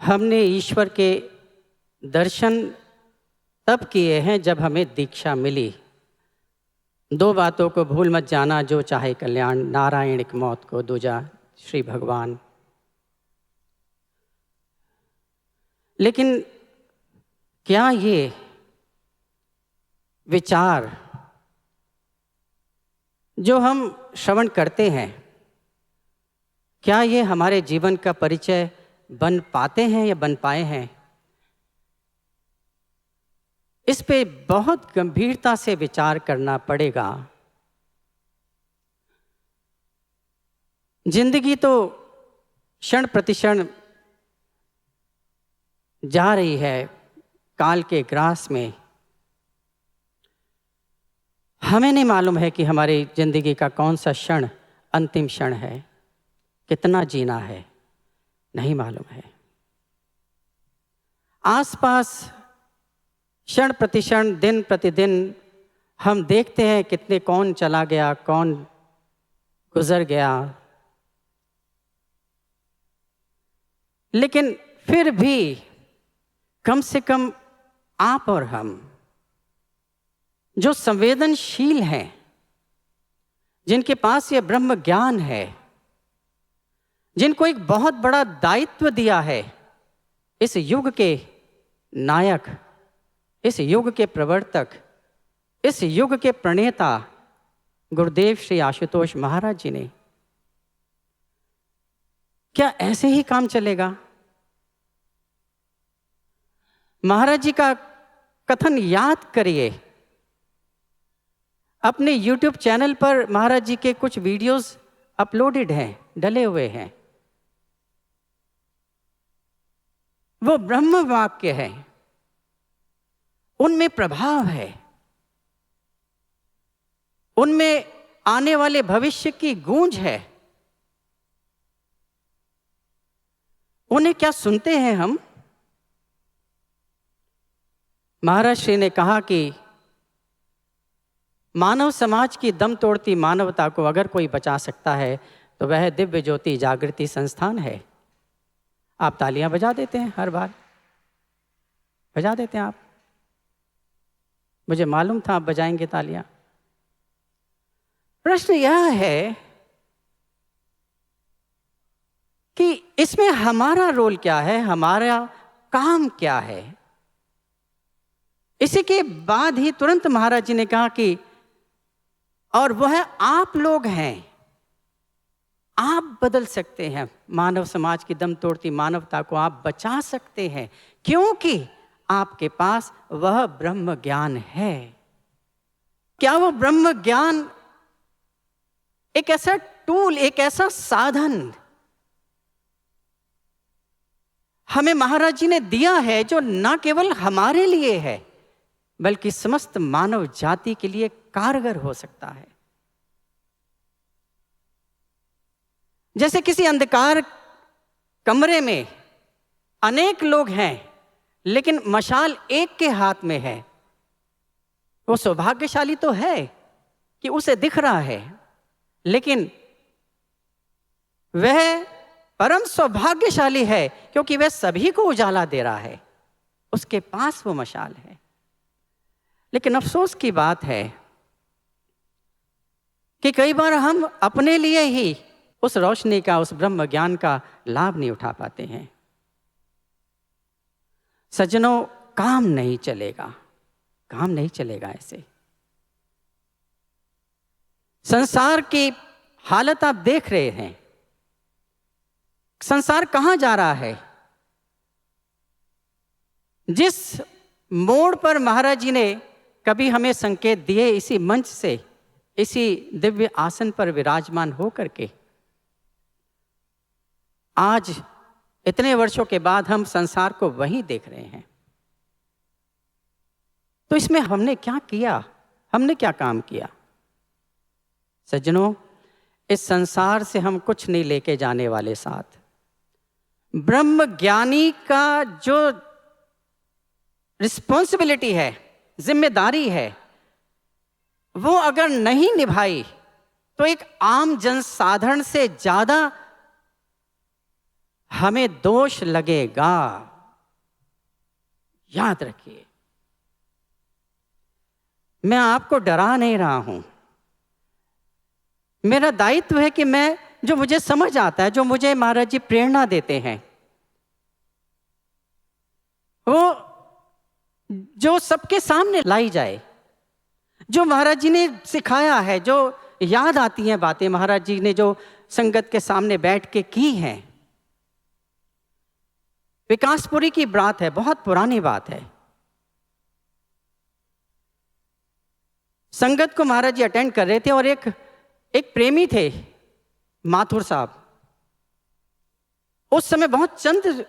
हमने ईश्वर के दर्शन तब किए हैं जब हमें दीक्षा मिली। दो बातों को भूल मत जाना, जो चाहे कल्याण, नारायणिक मौत को दूजा श्री भगवान। लेकिन क्या ये विचार जो हम श्रवण करते हैं, क्या ये हमारे जीवन का परिचय बन पाते हैं या बन पाए हैं? इस पे बहुत गंभीरता से विचार करना पड़ेगा। जिंदगी तो क्षण प्रतिक्षण जा रही है काल के ग्रास में। हमें नहीं मालूम है कि हमारी जिंदगी का कौन सा क्षण अंतिम क्षण है, कितना जीना है, नहीं मालूम है। आसपास क्षण प्रतिक्षण, दिन प्रतिदिन हम देखते हैं कितने कौन चला गया, कौन गुजर गया। लेकिन फिर भी कम से कम आप और हम जो संवेदनशील हैं, जिनके पास ये ब्रह्म ज्ञान है, जिनको एक बहुत बड़ा दायित्व दिया है, इस युग के नायक, इस युग के प्रवर्तक, इस युग के प्रणेता गुरुदेव श्री आशुतोष महाराज जी ने, क्या ऐसे ही काम चलेगा? महाराज जी का कथन याद करिए। अपने YouTube चैनल पर महाराज जी के कुछ वीडियोस अपलोडेड हैं, डले हुए हैं। वो ब्रह्म वाक्य है, उनमें प्रभाव है, उनमें आने वाले भविष्य की गूंज है। उन्हें क्या सुनते हैं हम? महाराज श्री ने कहा कि मानव समाज की दम तोड़ती मानवता को अगर कोई बचा सकता है तो वह दिव्य ज्योति जागृति संस्थान है। आप तालियां बजा देते हैं, हर बार बजा देते हैं आप। मुझे मालूम था आप बजाएंगे तालियां। प्रश्न यह है कि इसमें हमारा रोल क्या है, हमारा काम क्या है? इसी के बाद ही तुरंत महाराज जी ने कहा कि और वह आप लोग हैं, आप बदल सकते हैं मानव समाज की दम तोड़ती मानवता को, आप बचा सकते हैं, क्योंकि आपके पास वह ब्रह्म ज्ञान है। क्या वो ब्रह्म ज्ञान एक ऐसा टूल, एक ऐसा साधन हमें महाराज जी ने दिया है जो न केवल हमारे लिए है बल्कि समस्त मानव जाति के लिए कारगर हो सकता है? जैसे किसी अंधकार कमरे में अनेक लोग हैं लेकिन मशाल एक के हाथ में है, वो सौभाग्यशाली तो है कि उसे दिख रहा है, लेकिन वह परम सौभाग्यशाली है क्योंकि वह सभी को उजाला दे रहा है, उसके पास वो मशाल है। लेकिन अफसोस की बात है कि कई बार हम अपने लिए ही उस रोशनी का, उस ब्रह्म ज्ञान का लाभ नहीं उठा पाते हैं। सज्जनों, काम नहीं चलेगा, काम नहीं चलेगा ऐसे। संसार की हालत आप देख रहे हैं, संसार कहां जा रहा है। जिस मोड़ पर महाराज जी ने कभी हमें संकेत दिए, इसी मंच से, इसी दिव्य आसन पर विराजमान होकर के, आज इतने वर्षों के बाद हम संसार को वहीं देख रहे हैं। तो इसमें हमने क्या किया, हमने क्या काम किया? सज्जनों, इस संसार से हम कुछ नहीं लेके जाने वाले साथ। ब्रह्म ज्ञानी का जो रिस्पॉन्सिबिलिटी है, जिम्मेदारी है, वो अगर नहीं निभाई तो एक आम जनसाधारण से ज्यादा हमें दोष लगेगा। याद रखिए, मैं आपको डरा नहीं रहा हूं। मेरा दायित्व है कि मैं, जो मुझे समझ आता है, जो मुझे महाराज जी प्रेरणा देते हैं, वो जो सबके सामने लाई जाए। जो महाराज जी ने सिखाया है, जो याद आती हैं बातें महाराज जी ने जो संगत के सामने बैठ के की हैं। विकासपुरी की बात है, बहुत पुरानी बात है। संगत को महाराज जी अटेंड कर रहे थे और एक प्रेमी थे, माथुर साहब। उस समय बहुत चंद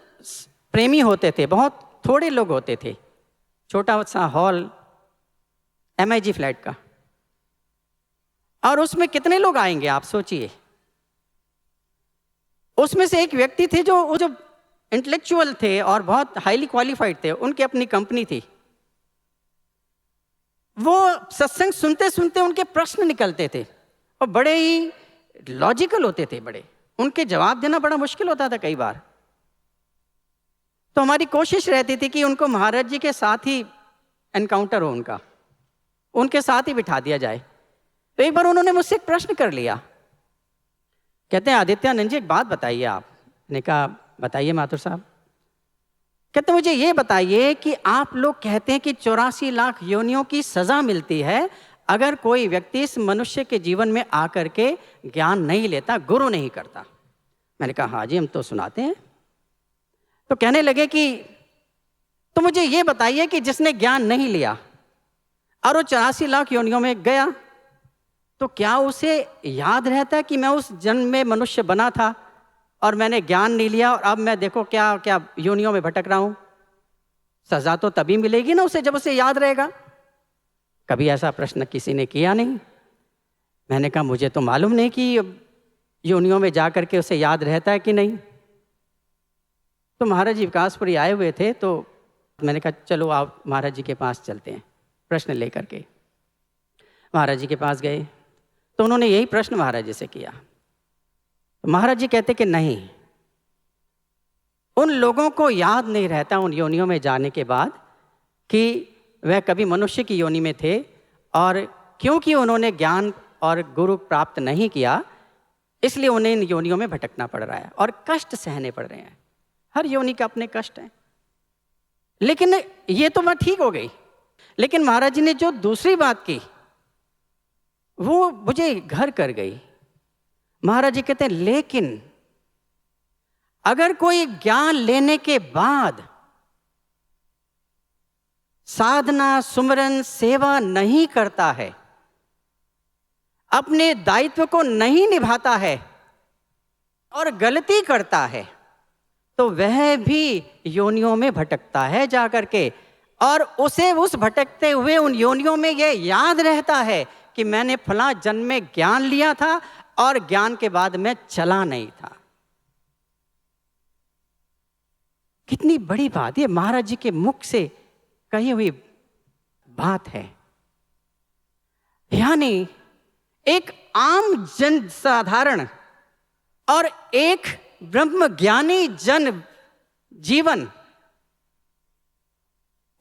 प्रेमी होते थे, बहुत थोड़े लोग होते थे। छोटा सा हॉल MIG फ्लैट का, और उसमें कितने लोग आएंगे आप सोचिए। उसमें से एक व्यक्ति थे जो इंटेलेक्चुअल थे और बहुत हाईली क्वालिफाइड थे, उनकी अपनी कंपनी थी। वो सत्संग सुनते सुनते उनके प्रश्न निकलते थे और बड़े ही लॉजिकल होते थे, बड़े, उनके जवाब देना बड़ा मुश्किल होता था कई बार। तो हमारी कोशिश रहती थी कि उनको महाराज जी के साथ ही एनकाउंटर हो, उनके साथ ही बिठा दिया जाए। तो एक बार उन्होंने मुझसे एक प्रश्न कर लिया। कहते हैं, आदित्यानंद जी एक बात बताइए आप। ने कहा, बताइए माथुर साहब। कहते मुझे ये बताइए कि आप लोग कहते हैं कि 84 लाख योनियों की सजा मिलती है अगर कोई व्यक्ति इस मनुष्य के जीवन में आकर के ज्ञान नहीं लेता, गुरु नहीं करता। मैंने कहा हाँ जी, हम तो सुनाते हैं। तो कहने लगे कि तो मुझे ये बताइए कि जिसने ज्ञान नहीं लिया और वो 84 लाख योनियों में गया, तो क्या उसे याद रहता है कि मैं उस जन्म में मनुष्य बना था और मैंने ज्ञान नहीं लिया और अब मैं देखो क्या क्या योनियों में भटक रहा हूं। सजा तो तभी मिलेगी ना उसे जब उसे याद रहेगा। कभी ऐसा प्रश्न किसी ने किया नहीं। मैंने कहा मुझे तो मालूम नहीं कि योनियों में जाकर के उसे याद रहता है कि नहीं। तो महाराज जी विकासपुरी आए हुए थे, तो मैंने कहा चलो आप महाराज जी के पास चलते हैं, प्रश्न लेकर के। महाराज जी के पास गए तो उन्होंने यही प्रश्न महाराज जी से किया। तो महाराज जी कहते कि नहीं, उन लोगों को याद नहीं रहता उन योनियों में जाने के बाद कि वह कभी मनुष्य की योनि में थे, और क्योंकि उन्होंने ज्ञान और गुरु प्राप्त नहीं किया इसलिए उन्हें इन योनियों में भटकना पड़ रहा है और कष्ट सहने पड़ रहे हैं। हर योनि का अपने कष्ट हैं। लेकिन ये तो बात ठीक हो गई, लेकिन महाराज जी ने जो दूसरी बात की वो मुझे घर कर गई। महाराज जी कहते हैं लेकिन अगर कोई ज्ञान लेने के बाद साधना सुमरन सेवा नहीं करता है, अपने दायित्व को नहीं निभाता है और गलती करता है, तो वह भी योनियों में भटकता है जाकर के, और उसे उस भटकते हुए उन योनियों में यह याद रहता है कि मैंने फला जन्म में ज्ञान लिया था और ज्ञान के बाद मैं चला नहीं था। कितनी बड़ी बात, ये महाराज जी के मुख से कही हुई बात है। यानी एक आम जन साधारण और एक ब्रह्म ज्ञानी जन जीवन,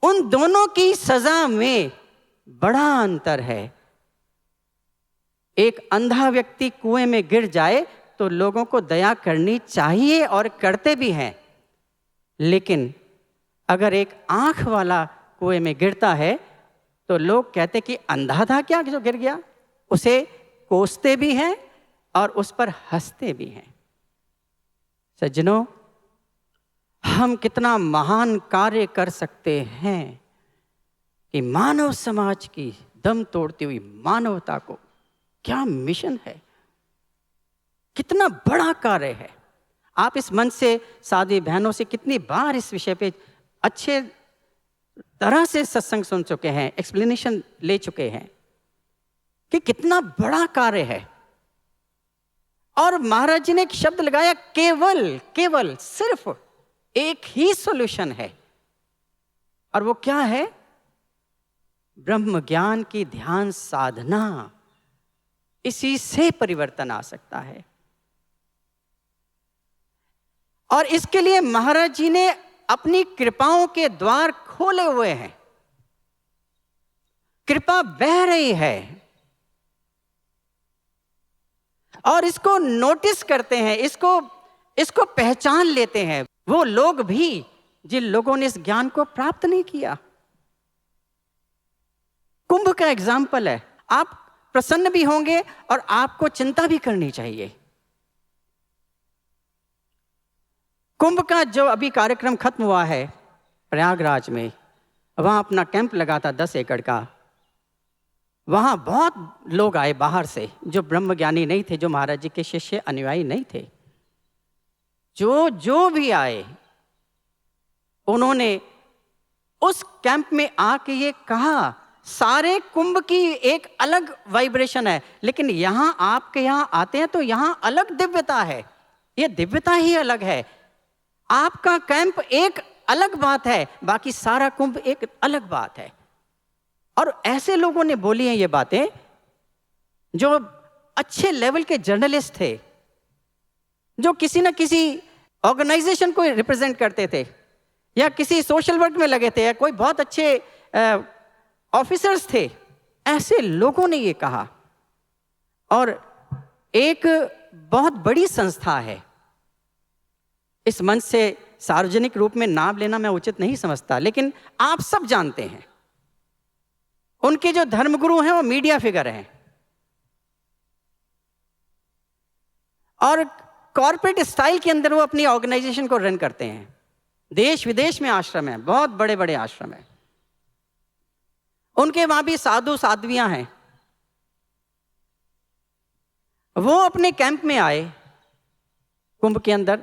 उन दोनों की सजा में बड़ा अंतर है। एक अंधा व्यक्ति कुएं में गिर जाए तो लोगों को दया करनी चाहिए और करते भी हैं, लेकिन अगर एक आंख वाला कुएं में गिरता है तो लोग कहते कि अंधा था क्या जो गिर गया, उसे कोसते भी हैं और उस पर हंसते भी हैं। सज्जनों, हम कितना महान कार्य कर सकते हैं कि मानव समाज की दम तोड़ती हुई मानवता को, क्या मिशन है, कितना बड़ा कार्य है। आप इस मंच से साधी बहनों से कितनी बार इस विषय पे अच्छे तरह से सत्संग सुन चुके हैं, एक्सप्लेनेशन ले चुके हैं कि कितना बड़ा कार्य है। और महाराज जी ने एक शब्द लगाया, केवल केवल सिर्फ एक ही सॉल्यूशन है, और वो क्या है? ब्रह्म ज्ञान की ध्यान साधना। इसी से परिवर्तन आ सकता है। और इसके लिए महाराज जी ने अपनी कृपाओं के द्वार खोले हुए हैं। कृपा बह रही है और इसको नोटिस करते हैं, इसको पहचान लेते हैं वो लोग भी जिन लोगों ने इस ज्ञान को प्राप्त नहीं किया। कुंभ का एग्जाम्पल है। आप प्रसन्न भी होंगे और आपको चिंता भी करनी चाहिए। कुंभ का जो अभी कार्यक्रम खत्म हुआ है प्रयागराज में, वहां अपना कैंप लगा था 10 एकड़ का। वहां बहुत लोग आए बाहर से जो ब्रह्मज्ञानी नहीं थे, जो महाराज जी के शिष्य अनुयायी नहीं थे। जो भी आए उन्होंने उस कैंप में आके ये कहा, सारे कुंभ की एक अलग वाइब्रेशन है, लेकिन यहां आपके यहां आते हैं तो यहां अलग दिव्यता है। ये दिव्यता ही अलग है। आपका कैंप एक अलग बात है, बाकी सारा कुंभ एक अलग बात है। और ऐसे लोगों ने बोली हैं ये बातें जो अच्छे लेवल के जर्नलिस्ट थे, जो किसी न किसी ऑर्गेनाइजेशन को रिप्रेजेंट करते थे या किसी सोशल वर्क में लगे थे या कोई बहुत अच्छे ऑफिसर्स थे। ऐसे लोगों ने ये कहा। और एक बहुत बड़ी संस्था है, इस मंच से सार्वजनिक रूप में नाम लेना मैं उचित नहीं समझता, लेकिन आप सब जानते हैं उनके जो धर्मगुरु हैं वो मीडिया फिगर हैं और कॉर्पोरेट स्टाइल के अंदर वो अपनी ऑर्गेनाइजेशन को रन करते हैं। देश विदेश में आश्रम है, बहुत बड़े बड़े आश्रम है। उनके वहां भी साधु साध्वियां हैं। वो अपने कैंप में आए कुंभ के अंदर,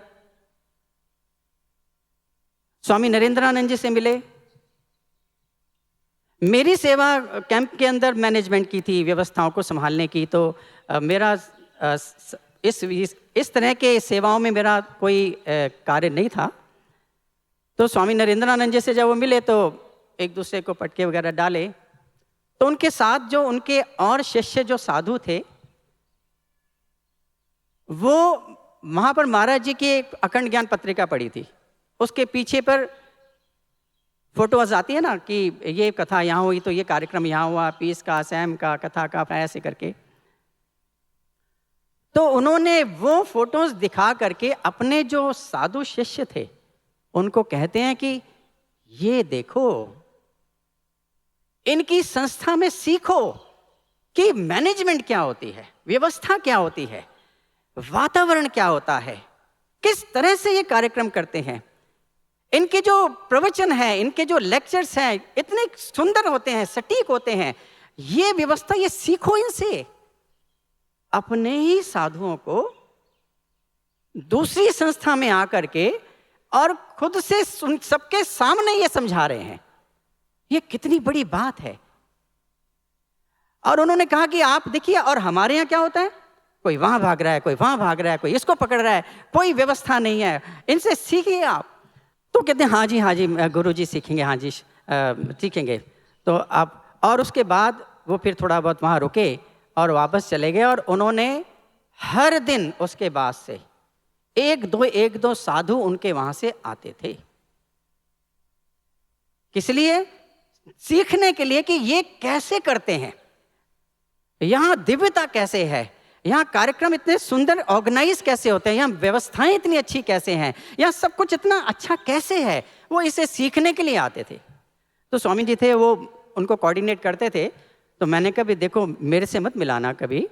स्वामी नरेंद्रानंद जी से मिले। मेरी सेवा कैंप के अंदर मैनेजमेंट की थी, व्यवस्थाओं को संभालने की, तो मेरा इस तरह के सेवाओं में मेरा कोई कार्य नहीं था। तो स्वामी नरेंद्रानंद जी से जब वो मिले तो एक दूसरे को पटके वगैरह डाले। तो उनके साथ जो उनके और शिष्य जो साधु थे, वो वहां पर महाराज जी की एक अखंड ज्ञान पत्रिका पड़ी थी। उसके पीछे पर फोटोज आती है ना कि ये कथा यहाँ हुई तो ये कार्यक्रम यहाँ हुआ, पीस का, सैम का, कथा का, ऐसे करके। तो उन्होंने वो फोटोज दिखा करके अपने जो साधु शिष्य थे उनको कहते हैं कि ये देखो, इनकी संस्था में सीखो कि मैनेजमेंट क्या होती है, व्यवस्था क्या होती है, वातावरण क्या होता है, किस तरह से ये कार्यक्रम करते हैं। इनके जो प्रवचन है, इनके जो लेक्चर्स हैं, इतने सुंदर होते हैं, सटीक होते हैं। ये व्यवस्था, ये सीखो इनसे। अपने ही साधुओं को दूसरी संस्था में आकर के और खुद से सबके सामने ये समझा रहे हैं, ये कितनी बड़ी बात है। और उन्होंने कहा कि आप देखिए, और हमारे यहाँ क्या होता है, कोई वहां भाग रहा है, कोई वहां भाग रहा है, कोई इसको पकड़ रहा है, कोई व्यवस्था नहीं है, इनसे सीखिए आप। तो कहते हैं हाँ जी गुरु जी सीखेंगे, हाँ जी सीखेंगे। तो आप, और उसके बाद वो फिर थोड़ा बहुत वहाँ रुके और वापस चले गए। और उन्होंने हर दिन उसके बाद से एक दो साधु उनके वहाँ से आते थे। किस लिए? सीखने के लिए कि ये कैसे करते हैं, यहाँ दिव्यता कैसे है, यहाँ कार्यक्रम इतने सुंदर ऑर्गेनाइज कैसे होते हैं, यहाँ व्यवस्थाएं इतनी अच्छी कैसे हैं, यहाँ सब कुछ इतना अच्छा कैसे है। वो इसे सीखने के लिए आते थे। तो स्वामी जी थे, वो उनको कोऑर्डिनेट करते थे। तो मैंने कभी, देखो मेरे से मत मिलाना कभी,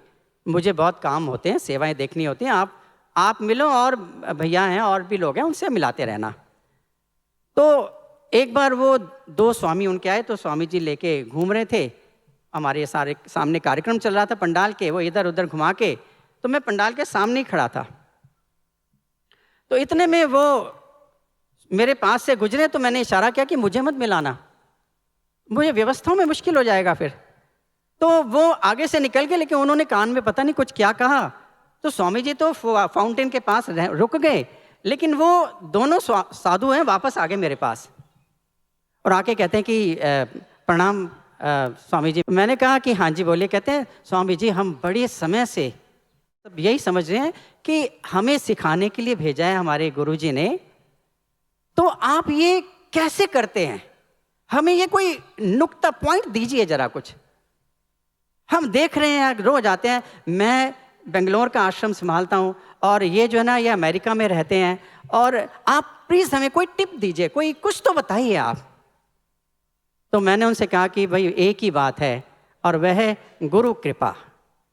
मुझे बहुत काम होते हैं, सेवाएं देखनी होती हैं, आप मिलो, और भैया हैं और भी लोग हैं, उनसे मिलाते रहना। तो एक बार वो 2 स्वामी उनके आए, तो स्वामी जी लेके घूम रहे थे, हमारे सारे सामने कार्यक्रम चल रहा था पंडाल के, वो इधर उधर घुमा के, तो मैं पंडाल के सामने ही खड़ा था। तो इतने में वो मेरे पास से गुजरे, तो मैंने इशारा किया कि मुझे मत मिलाना, मुझे व्यवस्थाओं में मुश्किल हो जाएगा फिर। तो वो आगे से निकल गए, लेकिन उन्होंने कान में पता नहीं कुछ क्या कहा। तो स्वामी जी तो फाउंटेन के पास रुक गए, लेकिन वो दोनों साधु हैं वापस आ गए मेरे पास और आके कहते हैं कि प्रणाम स्वामी जी। मैंने कहा कि हाँ जी बोलिए। कहते हैं स्वामी जी, हम बड़े समय से तब यही समझ रहे हैं कि हमें सिखाने के लिए भेजा है हमारे गुरुजी ने। तो आप ये कैसे करते हैं? हमें ये कोई नुक्ता पॉइंट दीजिए जरा कुछ। हम देख रहे हैं, रोज आते हैं, मैं बेंगलोर का आश्रम संभालता हूँ और ये जो है ना, ये अमेरिका में रहते हैं, और आप प्लीज हमें कोई टिप दीजिए, कोई कुछ तो बताइए आप। तो मैंने उनसे कहा कि भाई एक ही बात है, और वह है गुरु कृपा,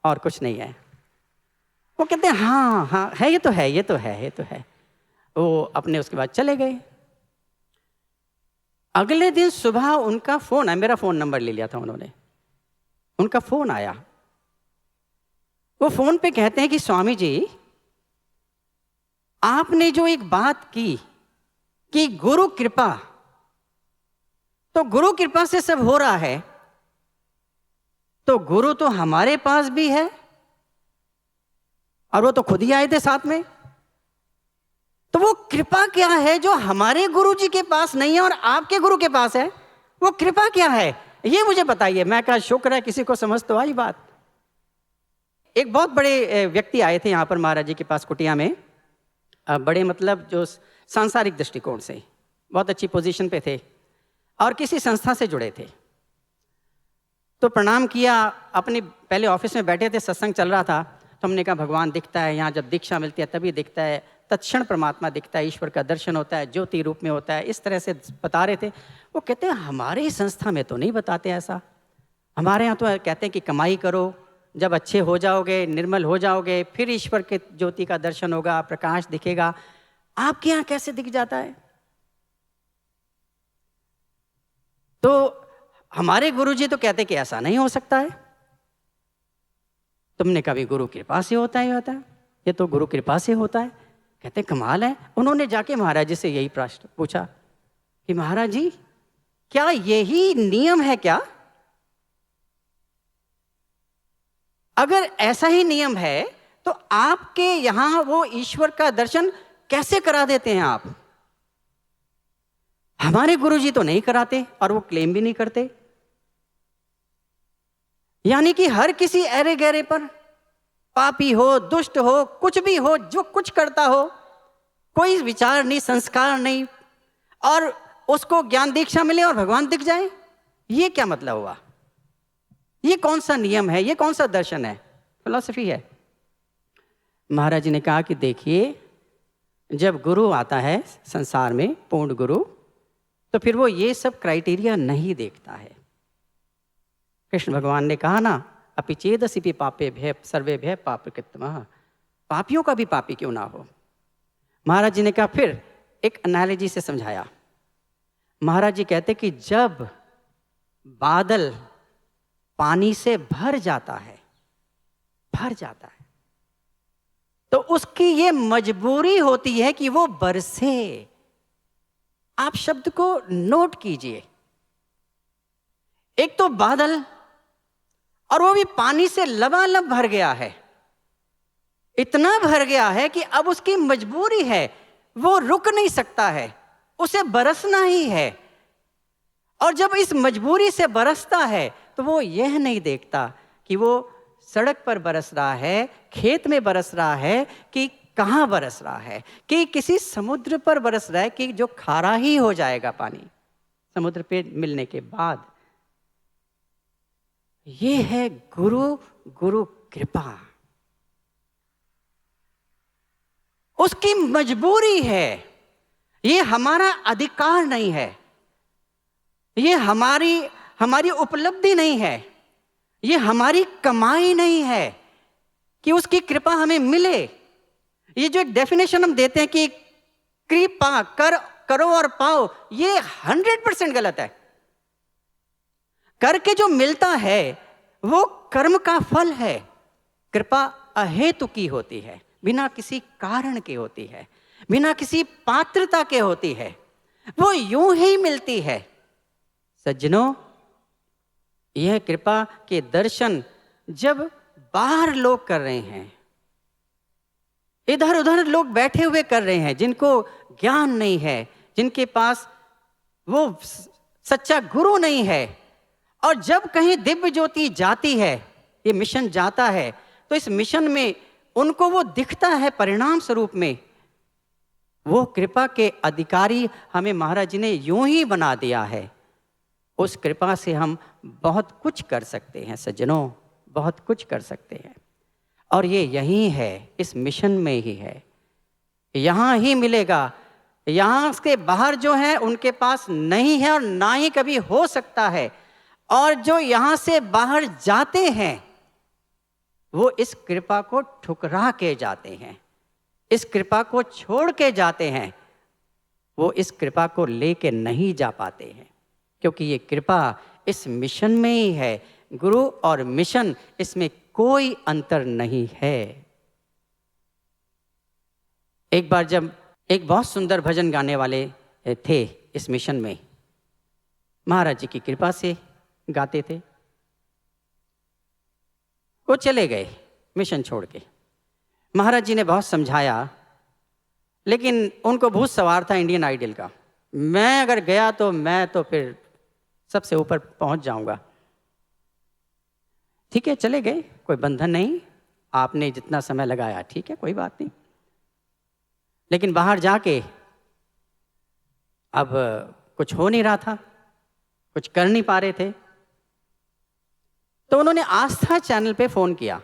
और कुछ नहीं है। वो कहते हैं हाँ हाँ है, ये तो है, ये तो है, ये तो है। वो अपने उसके बाद चले गए। अगले दिन सुबह उनका फोन आया, मेरा फोन नंबर ले लिया था उन्होंने, उनका फोन आया। वो फोन पे कहते हैं कि स्वामी जी, आपने जो एक बात की कि गुरु कृपा, तो गुरु कृपा से सब हो रहा है, तो गुरु तो हमारे पास भी है, और वो तो खुद ही आए थे साथ में। तो वो कृपा क्या है जो हमारे गुरु जी के पास नहीं है और आपके गुरु के पास है? वो कृपा क्या है, ये मुझे बताइए। मैं कहा शुक्र है किसी को समझ तो आई बात। एक बहुत बड़े व्यक्ति आए थे यहाँ पर महाराज जी के पास कुटिया में, बड़े मतलब जो सांसारिक दृष्टिकोण से बहुत अच्छी पोजीशन पे थे और किसी संस्था से जुड़े थे। तो प्रणाम किया, अपने पहले ऑफिस में बैठे थे, सत्संग चल रहा था, तो हमने कहा भगवान दिखता है यहाँ, जब दीक्षा मिलती है तभी दिखता है, तत्क्षण परमात्मा दिखता है, ईश्वर का दर्शन होता है, ज्योति रूप में होता है, इस तरह से बता रहे थे। वो कहते हैं हमारे ही संस्था में तो नहीं बताते ऐसा, हमारे यहाँ तो कहते हैं कि कमाई करो, जब अच्छे हो जाओगे, निर्मल हो जाओगे, फिर ईश्वर के ज्योति का दर्शन होगा, प्रकाश दिखेगा। आपके यहाँ कैसे दिख जाता है? तो हमारे गुरुजी तो कहते कि ऐसा नहीं हो सकता है। तुमने कभी गुरु कृपा से होता है, होता है, ये तो गुरु कृपा से होता है। कहते कमाल है। उन्होंने जाके महाराज जी से यही प्रश्न पूछा कि महाराज जी क्या यही नियम है क्या? अगर ऐसा ही नियम है तो आपके यहां वो ईश्वर का दर्शन कैसे करा देते हैं आप? हमारे गुरुजी तो नहीं कराते और वो क्लेम भी नहीं करते। यानी कि हर किसी ऐरे गहरे पर, पापी हो, दुष्ट हो, कुछ भी हो, जो कुछ करता हो, कोई विचार नहीं, संस्कार नहीं, और उसको ज्ञान दीक्षा मिले और भगवान दिख जाए, ये क्या मतलब हुआ? ये कौन सा नियम है? ये कौन सा दर्शन है? फिलॉसफी है। महाराज जी ने कहा कि देखिए, जब गुरु आता है संसार में, पूर्ण गुरु, तो फिर वो ये सब क्राइटेरिया नहीं देखता है। कृष्ण भगवान ने कहा ना, अपि चेदसि भी पापे भय सर्वे भय पाप कृतमः, पापियों का भी पापी क्यों ना हो। महाराज जी ने कहा, फिर एक एनालॉजी से समझाया। महाराज जी कहते कि जब बादल पानी से भर जाता है, तो उसकी ये मजबूरी होती है कि वो बरसे। आप शब्द को नोट कीजिए, एक तो बादल, और वो भी पानी से लबालब भर गया है, इतना भर गया है कि अब उसकी मजबूरी है, वो रुक नहीं सकता है, उसे बरसना ही है। और जब इस मजबूरी से बरसता है तो वो यह नहीं देखता कि वो सड़क पर बरस रहा है, खेत में बरस रहा है, कि कहाँ बरस रहा है, कि किसी समुद्र पर बरस रहा है, कि जो खारा ही हो जाएगा पानी समुद्र पे मिलने के बाद। ये है गुरु कृपा। उसकी मजबूरी है, ये हमारा अधिकार नहीं है, ये हमारी उपलब्धि नहीं है, ये हमारी कमाई नहीं है कि उसकी कृपा हमें मिले। ये जो एक डेफिनेशन हम देते हैं कि कृपा करो और पाओ, ये 100% गलत है। करके जो मिलता है वो कर्म का फल है। कृपा अहेतु की होती है, बिना किसी कारण के होती है, बिना किसी पात्रता के होती है, वो यूं ही मिलती है। सज्जनों, यह कृपा के दर्शन जब बाहर लोग कर रहे हैं, इधर उधर लोग बैठे हुए कर रहे हैं, जिनको ज्ञान नहीं है, जिनके पास वो सच्चा गुरु नहीं है, और जब कहीं दिव्य ज्योति जाती है, ये मिशन जाता है, तो इस मिशन में उनको वो दिखता है परिणाम स्वरूप में। वो कृपा के अधिकारी हमें महाराज जी ने यूं ही बना दिया है। उस कृपा से हम बहुत कुछ कर सकते हैं सज्जनों, बहुत कुछ कर सकते हैं। और ये यहीं है, इस मिशन में ही है, यहाँ ही मिलेगा। यहाँ से बाहर जो है उनके पास नहीं है और ना ही कभी हो सकता है। और जो यहाँ से बाहर जाते हैं वो इस कृपा को ठुकरा के जाते हैं, इस कृपा को छोड़ के जाते हैं। वो इस कृपा को लेके नहीं जा पाते हैं, क्योंकि ये कृपा इस मिशन में ही है। गुरु और मिशन, इसमें कोई अंतर नहीं है। एक बार जब एक बहुत सुंदर भजन गाने वाले थे इस मिशन में, महाराज जी की कृपा से गाते थे, वो चले गए मिशन छोड़ के। महाराज जी ने बहुत समझाया, लेकिन उनको भूत सवार था इंडियन आइडल का। मैं अगर गया तो मैं तो फिर सबसे ऊपर पहुंच जाऊंगा। ठीक है, चले गए, कोई बंधन नहीं, आपने जितना समय लगाया ठीक है, कोई बात नहीं। लेकिन बाहर जाके अब कुछ हो नहीं रहा था, कुछ कर नहीं पा रहे थे, तो उन्होंने आस्था चैनल पे फोन किया।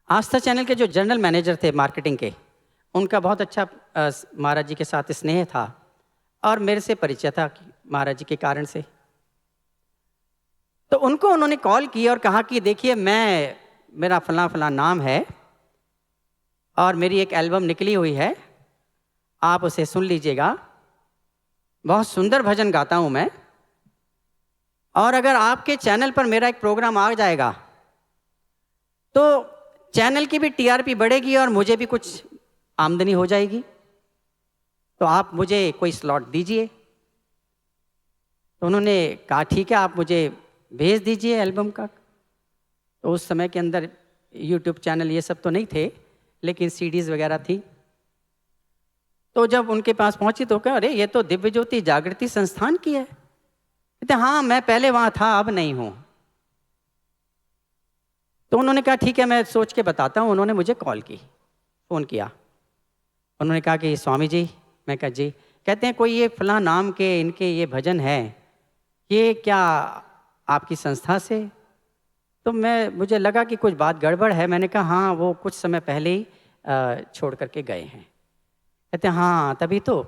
आस्था चैनल के जो जनरल मैनेजर थे मार्केटिंग के, उनका बहुत अच्छा महाराज जी के साथ स्नेह था और मेरे से परिचय था महाराज जी के कारण से। तो उनको उन्होंने कॉल की और कहा कि देखिए, मेरा फलां फलां नाम है और मेरी एक एल्बम निकली हुई है, आप उसे सुन लीजिएगा। बहुत सुंदर भजन गाता हूं मैं, और अगर आपके चैनल पर मेरा एक प्रोग्राम आ जाएगा तो चैनल की भी टीआरपी बढ़ेगी और मुझे भी कुछ आमदनी हो जाएगी, तो आप मुझे कोई स्लॉट दीजिए। तो उन्होंने कहा ठीक है, आप मुझे भेज दीजिए एल्बम का। तो उस समय के अंदर यूट्यूब चैनल ये सब तो नहीं थे, लेकिन सीडीज वगैरह थी। तो जब उनके पास पहुंची तो कहा, अरे ये तो दिव्य ज्योति जागृति संस्थान की है। कहते हाँ, मैं पहले वहां था, अब नहीं हूं। तो उन्होंने कहा ठीक है, मैं सोच के बताता हूं। उन्होंने मुझे कॉल की, फ़ोन किया। उन्होंने कहा कि स्वामी जी। मैं कहा जी। कहते हैं कोई ये फलां नाम के इनके ये भजन है, ये क्या आपकी संस्था से? तो मुझे लगा कि कुछ बात गड़बड़ है। मैंने कहा हाँ, वो कुछ समय पहले ही छोड़ करके गए हैं। कहते हैं हाँ, तभी तो,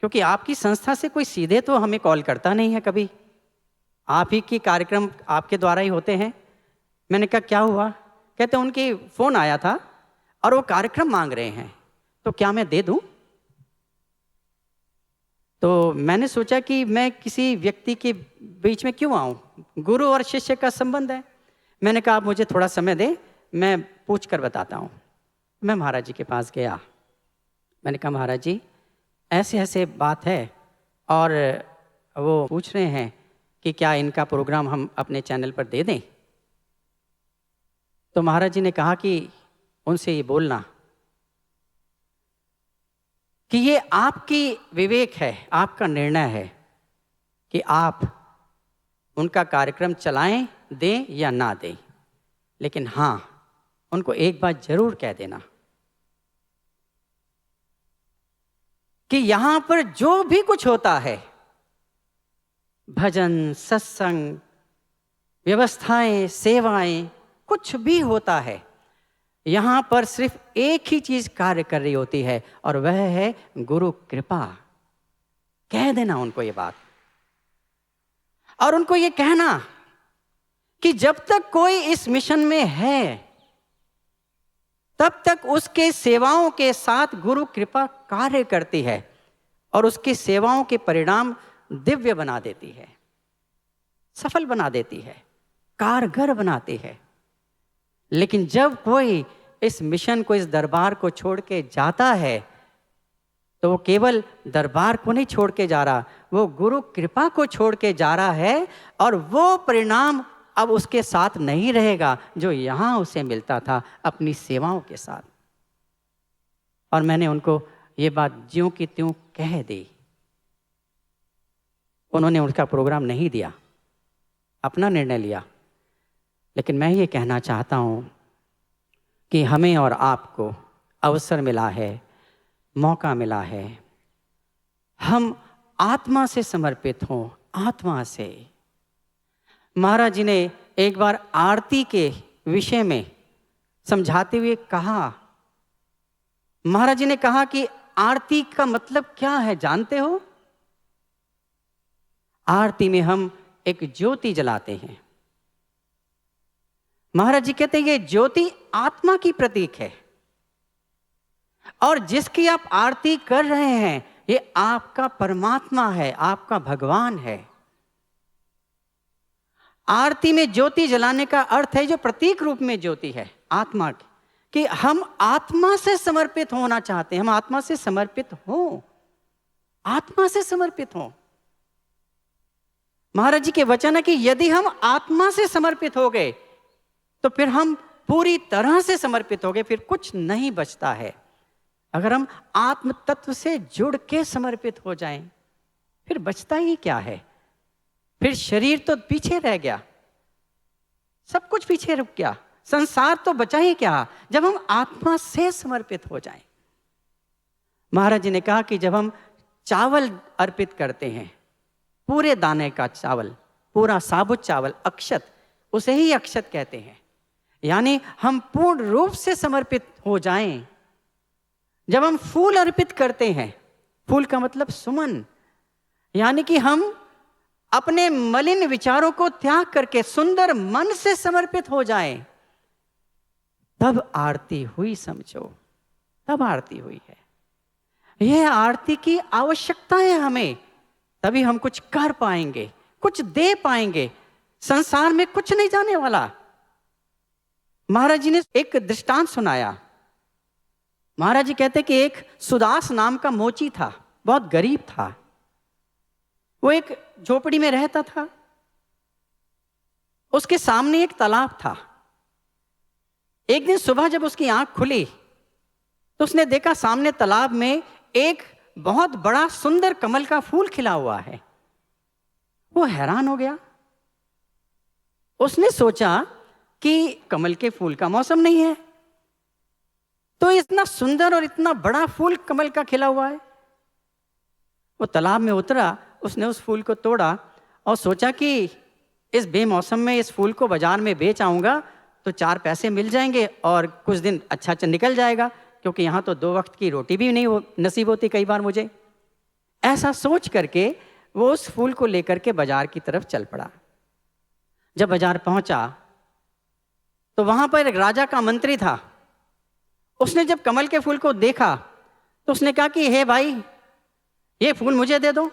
क्योंकि आपकी संस्था से कोई सीधे तो हमें कॉल करता नहीं है कभी, आप ही की कार्यक्रम आपके द्वारा ही होते हैं। मैंने कहा क्या हुआ? कहते उनकी फ़ोन आया था और वो कार्यक्रम मांग रहे हैं, तो क्या मैं दे दूं? तो मैंने सोचा कि मैं किसी व्यक्ति के बीच में क्यों आऊं, गुरु और शिष्य का संबंध है। मैंने कहा आप मुझे थोड़ा समय दें, मैं पूछ कर बताता हूं। मैं महाराज जी के पास गया। मैंने कहा महाराज जी, ऐसे ऐसे बात है, और वो पूछ रहे हैं कि क्या इनका प्रोग्राम हम अपने चैनल पर दे दें। तो महाराज जी ने कहा कि उनसे ये बोलना कि ये आपकी विवेक है, आपका निर्णय है कि आप उनका कार्यक्रम चलाएं, दें या ना दें, लेकिन हाँ, उनको एक बात जरूर कह देना कि यहां पर जो भी कुछ होता है, भजन, सत्संग, व्यवस्थाएं, सेवाएं, कुछ भी होता है, यहां पर सिर्फ एक ही चीज कार्य कर रही होती है, और वह है गुरु कृपा। कह देना उनको ये बात, और उनको ये कहना कि जब तक कोई इस मिशन में है, तब तक उसके सेवाओं के साथ गुरु कृपा कार्य करती है, और उसकी सेवाओं के परिणाम दिव्य बना देती है, सफल बना देती है, कारगर बनाती है। लेकिन जब कोई इस मिशन को, इस दरबार को छोड़ के जाता है, तो वो केवल दरबार को नहीं छोड़ के जा रहा, वो गुरु कृपा को छोड़ के जा रहा है, और वो परिणाम अब उसके साथ नहीं रहेगा जो यहां उसे मिलता था अपनी सेवाओं के साथ। और मैंने उनको ये बात ज्यों की त्यों कह दी। उन्होंने उनका प्रोग्राम नहीं दिया, अपना निर्णय लिया। लेकिन मैं ये कहना चाहता हूं कि हमें और आपको अवसर मिला है, मौका मिला है, हम आत्मा से समर्पित हों, आत्मा से। महाराज जी ने एक बार आरती के विषय में समझाते हुए कहा, महाराज जी ने कहा कि आरती का मतलब क्या है जानते हो? आरती में हम एक ज्योति जलाते हैं। महाराज जी कहते हैं ये ज्योति आत्मा की प्रतीक है, और जिसकी आप आरती कर रहे हैं ये आपका परमात्मा है, आपका भगवान है। आरती में ज्योति जलाने का अर्थ है जो प्रतीक रूप में ज्योति है आत्मा की, कि हम आत्मा से समर्पित होना चाहते हैं, हम आत्मा से समर्पित हों, आत्मा से समर्पित हों। महाराज जी के वचन है कि यदि हम आत्मा से समर्पित हो गए तो फिर हम पूरी तरह से समर्पित हो गए, फिर कुछ नहीं बचता है। अगर हम आत्म तत्व से जुड़ के समर्पित हो जाएं, फिर बचता ही क्या है? फिर शरीर तो पीछे रह गया, सब कुछ पीछे रुक गया, संसार तो बचा ही क्या जब हम आत्मा से समर्पित हो जाएं। महाराज जी ने कहा कि जब हम चावल अर्पित करते हैं, पूरे दाने का चावल, पूरा साबुत चावल, अक्षत, उसे ही अक्षत कहते हैं, यानी हम पूर्ण रूप से समर्पित हो जाएं। जब हम फूल अर्पित करते हैं, फूल का मतलब सुमन, यानी कि हम अपने मलिन विचारों को त्याग करके सुंदर मन से समर्पित हो जाएं, तब आरती हुई, समझो, तब आरती हुई है। यह आरती की आवश्यकता है हमें, तभी हम कुछ कर पाएंगे, कुछ दे पाएंगे। संसार में कुछ नहीं जाने वाला। महाराज जी ने एक दृष्टांत सुनाया। महाराज जी कहते कि एक सुदास नाम का मोची था, बहुत गरीब था, वो एक झोपड़ी में रहता था। उसके सामने एक तालाब था। एक दिन सुबह जब उसकी आंख खुली तो उसने देखा सामने तालाब में एक बहुत बड़ा सुंदर कमल का फूल खिला हुआ है। वो हैरान हो गया। उसने सोचा कि कमल के फूल का मौसम नहीं है, तो इतना सुंदर और इतना बड़ा फूल कमल का खिला हुआ है। वो तालाब में उतरा, उसने उस फूल को तोड़ा और सोचा कि इस बेमौसम में इस फूल को बाजार में बेच आऊंगा तो 4 पैसे मिल जाएंगे और कुछ दिन अच्छा निकल जाएगा, क्योंकि यहाँ तो 2 वक्त की रोटी भी नहीं नसीब होती कई बार मुझे। ऐसा सोच करके वो उस फूल को लेकर के बाजार की तरफ चल पड़ा। जब बाजार पहुंचा तो वहां पर एक राजा का मंत्री था। उसने जब कमल के फूल को देखा तो उसने कहा कि हे भाई, ये फूल मुझे दे दो,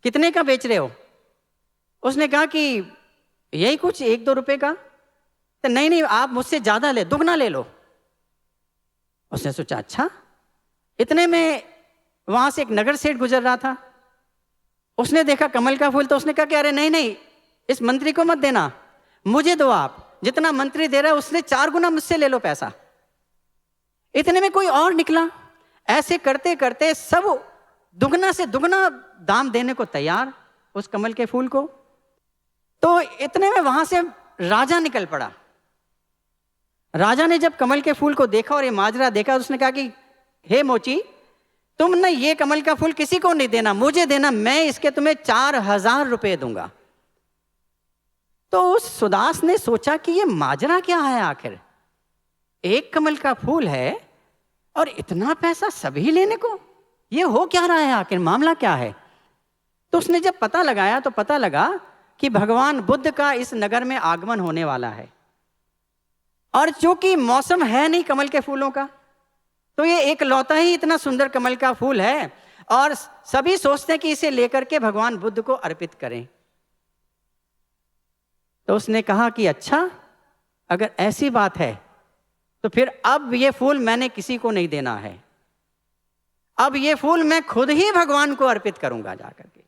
कितने का बेच रहे हो? उसने कहा कि यही कुछ 1-2 रुपए का। तो नहीं नहीं, आप मुझसे ज्यादा ले, दुगना ले लो। उसने सोचा अच्छा। इतने में वहां से एक नगर सेठ गुजर रहा था। उसने देखा कमल का फूल तो उसने कहा कि अरे नहीं नहीं, इस मंत्री को मत देना, मुझे दो, आप जितना मंत्री दे रहा है उसने 4 गुना मुझसे ले लो पैसा। इतने में कोई और निकला। ऐसे करते करते सब दुगना से दुगना दाम देने को तैयार उस कमल के फूल को। तो इतने में वहां से राजा निकल पड़ा। राजा ने जब कमल के फूल को देखा और ये माजरा देखा, उसने कहा कि हे मोची, तुमने ये कमल का फूल किसी को नहीं देना, मुझे देना, मैं इसके तुम्हें 4000 रुपए दूंगा। तो उस सुदास ने सोचा कि ये माजरा क्या है आखिर, एक कमल का फूल है और इतना पैसा सभी लेने को, ये हो क्या रहा है आखिर, मामला क्या है? तो उसने जब पता लगाया तो पता लगा कि भगवान बुद्ध का इस नगर में आगमन होने वाला है, और चूंकि मौसम है नहीं कमल के फूलों का, तो ये एक लौता ही इतना सुंदर कमल का फूल है और सभी सोचते हैं कि इसे लेकर के भगवान बुद्ध को अर्पित करें। तो उसने कहा कि अच्छा, अगर ऐसी बात है तो फिर अब ये फूल मैंने किसी को नहीं देना है, अब ये फूल मैं खुद ही भगवान को अर्पित करूंगा जाकर के।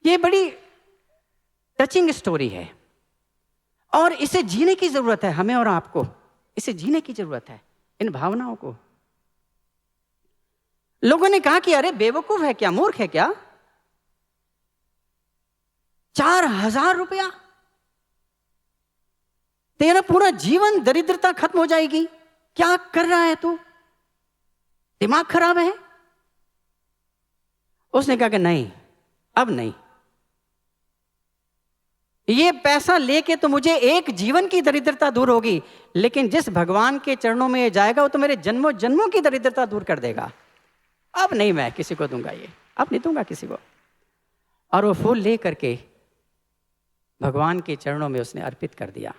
ये बड़ी टचिंग स्टोरी है और इसे जीने की जरूरत है हमें और आपको, इसे जीने की जरूरत है, इन भावनाओं को। लोगों ने कहा कि अरे बेवकूफ है क्या, मूर्ख है क्या, 4000 रुपया, तेरा पूरा जीवन दरिद्रता खत्म हो जाएगी। क्या कर रहा है तू? दिमाग खराब है? उसने कहा कि नहीं, अब नहीं, ये पैसा लेके तो मुझे एक जीवन की दरिद्रता दूर होगी, लेकिन जिस भगवान के चरणों में ये जाएगा वो तो मेरे जन्मों जन्मों की दरिद्रता दूर कर देगा। अब नहीं मैं किसी को दूंगा, ये अब नहीं दूंगा किसी को। और वो फूल ले करके भगवान के चरणों में उसने अर्पित कर दिया।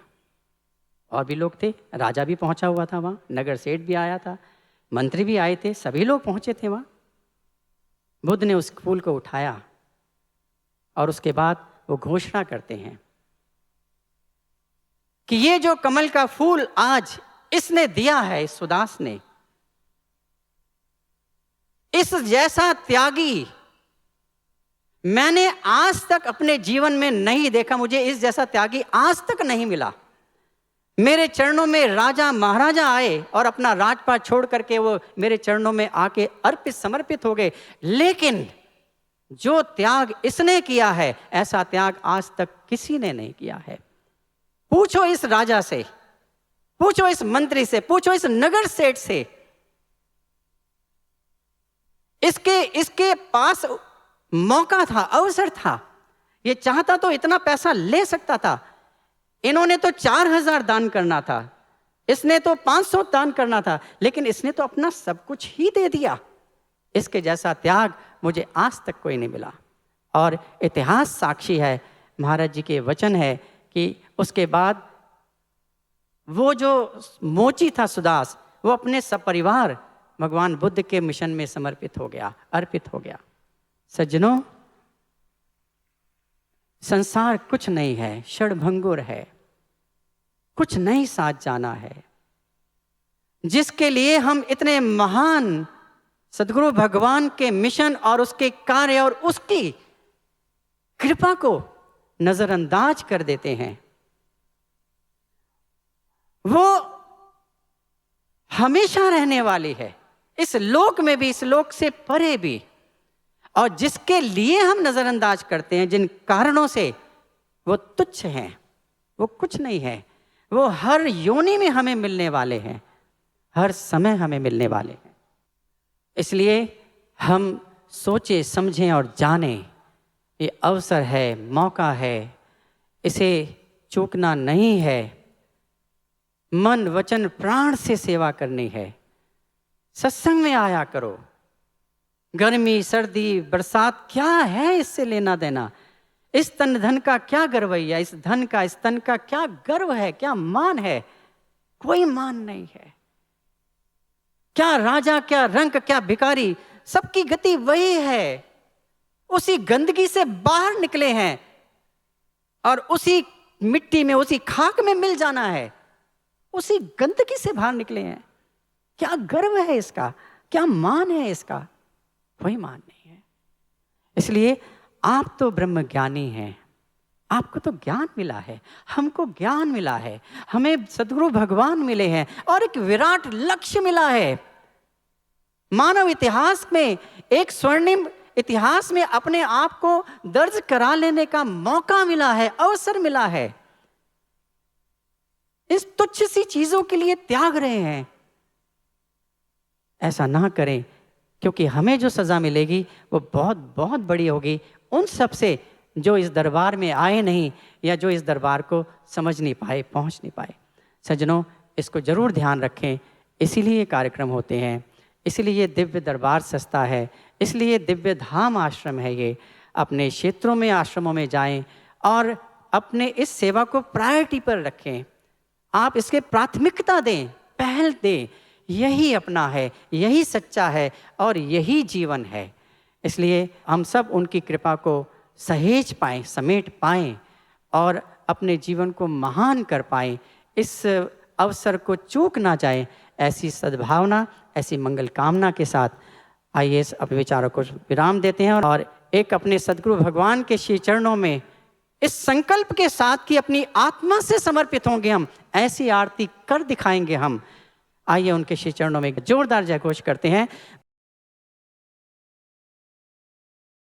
और भी लोग थे, राजा भी पहुंचा हुआ था वहाँ, नगर सेठ भी आया था, मंत्री भी आए थे, सभी लोग पहुंचे थे वहाँ। बुद्ध ने उस फूल को उठाया और उसके बाद वो घोषणा करते हैं कि ये जो कमल का फूल आज इसने दिया है, इस सुदास ने, इस जैसा त्यागी मैंने आज तक अपने जीवन में नहीं देखा। मुझे इस जैसा त्यागी आज तक नहीं मिला। मेरे चरणों में राजा महाराजा आए और अपना राजपाट छोड़ करके वो मेरे चरणों में आके अर्पित समर्पित हो गए, लेकिन जो त्याग इसने किया है ऐसा त्याग आज तक किसी ने नहीं किया है। पूछो इस राजा से, पूछो इस मंत्री से, पूछो इस नगर सेठ से। इसके पास मौका था, अवसर था, ये चाहता तो इतना पैसा ले सकता था। इन्होंने तो 4000 दान करना था, इसने तो 500 दान करना था, लेकिन इसने तो अपना सब कुछ ही दे दिया। इसके जैसा त्याग मुझे आज तक कोई नहीं मिला। और इतिहास साक्षी है, महाराज जी के वचन है कि उसके बाद वो जो मोची था सुदास, वो अपने सपरिवार भगवान बुद्ध के मिशन में समर्पित हो गया, अर्पित हो गया। सज्जनों, संसार कुछ नहीं है, क्षणभंगुर है, कुछ नहीं साथ जाना है। जिसके लिए हम इतने महान सद्गुरु भगवान के मिशन और उसके कार्य और उसकी कृपा को नजरअंदाज कर देते हैं, वो हमेशा रहने वाली है, इस लोक में भी, इस लोक से परे भी। और जिसके लिए हम नजरअंदाज करते हैं, जिन कारणों से वो तुच्छ हैं, वो कुछ नहीं है, वो हर योनि में हमें मिलने वाले हैं, हर समय हमें मिलने वाले हैं। इसलिए हम सोचें, समझें और जानें, ये अवसर है, मौका है, इसे चूकना नहीं है। मन वचन प्राण से सेवा करनी है। सत्संग में आया करो। गर्मी सर्दी बरसात क्या है, इससे लेना देना। इस तन धन का क्या गर्वैया, इस धन का, इस तन का क्या गर्व है, क्या मान है? कोई मान नहीं है। क्या राजा, क्या रंक, क्या भिखारी, सबकी गति वही है। उसी गंदगी से बाहर निकले हैं और उसी मिट्टी में, उसी खाक में मिल जाना है। उसी गंदगी से बाहर निकले हैं। क्या गर्व है इसका, क्या मान है इसका? कोई मान नहीं है। इसलिए आप तो ब्रह्म ज्ञानी हैं, आपको तो ज्ञान मिला है, हमको ज्ञान मिला है, हमें सद्गुरु भगवान मिले हैं और एक विराट लक्ष्य मिला है। मानव इतिहास में, एक स्वर्णिम इतिहास में अपने आप को दर्ज करा लेने का मौका मिला है, अवसर मिला है। इस तुच्छ सी चीजों के लिए त्याग रहे हैं। ऐसा ना करें, क्योंकि हमें जो सजा मिलेगी वो बहुत बहुत बड़ी होगी उन सब से जो इस दरबार में आए नहीं, या जो इस दरबार को समझ नहीं पाए, पहुंच नहीं पाए। सज्जनों, इसको जरूर ध्यान रखें। इसीलिए ये कार्यक्रम होते हैं, इसलिए ये दिव्य दरबार सस्ता है, इसलिए दिव्य धाम आश्रम है। ये अपने क्षेत्रों में, आश्रमों में जाएं और अपने इस सेवा को प्रायोरिटी पर रखें। आप इसके प्राथमिकता दें, पहल दें। यही अपना है, यही सच्चा है और यही जीवन है। इसलिए हम सब उनकी कृपा को सहेज पाएं, समेट पाएं और अपने जीवन को महान कर पाएं। इस अवसर को चूक ना जाए, ऐसी सद्भावना, ऐसी मंगल कामना के साथ आइए अपने विचारों को विराम देते हैं और एक अपने सद्गुरु भगवान के श्री चरणों में इस संकल्प के साथ कि अपनी आत्मा से समर्पित होंगे हम, ऐसी आरती कर दिखाएंगे हम। आइए उनके श्री चरणों में जोरदार जयघोष करते हैं।